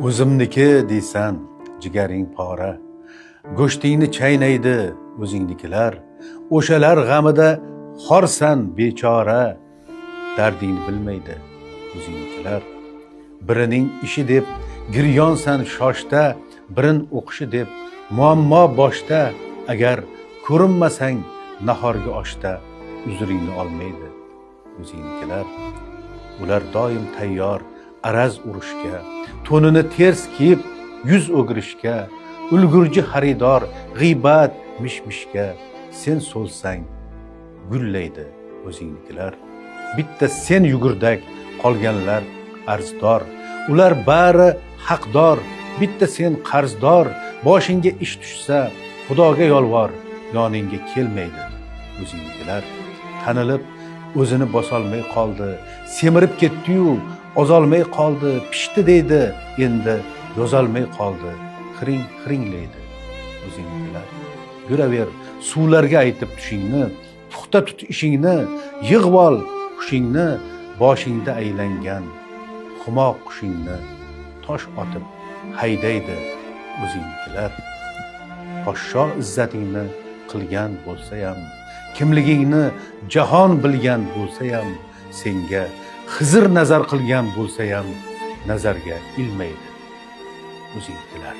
O'zimniki deysan, jigaring pora, go'shtingni chaynaydi o'zingnikilar, o'shalar g'amida xorsan bechora, dardingni bilmaydi o'zingnikilar. Birining ishi deb giryonsan shoshda, birin o'qishi deb muammo boshda, agar ko'rinmasang nahorgi oshda, uzringni olmaydi o'zingnikilar. Ular doim tayyor araz urushga, to'nini ters kiyib yuz o'girishga, ulgurji xaridor g'iybat mishmishga, sen so'lsang gullaydi o'zingnikilar. Bitta sen yugurdak, qolganlar arzdor, ular bari haqdor, bitta sen qarzdor. Boshingga ish tushsa xudoga yolvor, yoningga kelmaydi o'zingnikilar. Tanilib o'zini bosolmay qoldi, semirib ketdi-yu ozolmay qoldi, pishdi deydi endi yozolmay qoldi, xiringlaydi o'zingnikilar. Yuraver suvlarga aytib tushingni, puxta tut ishingni, yig'ib ol hushingni, boshingda aylangan humo qushingni tosh otib haydaydi o'zingnikilar. Poshsho izzatingni qilgan bo'lsayam, kimligingni jahon bilgan bo'lsayam, senga Xizr nazar qilgan bo'lsayam, nazarga ilmaydi o'zingnikilar.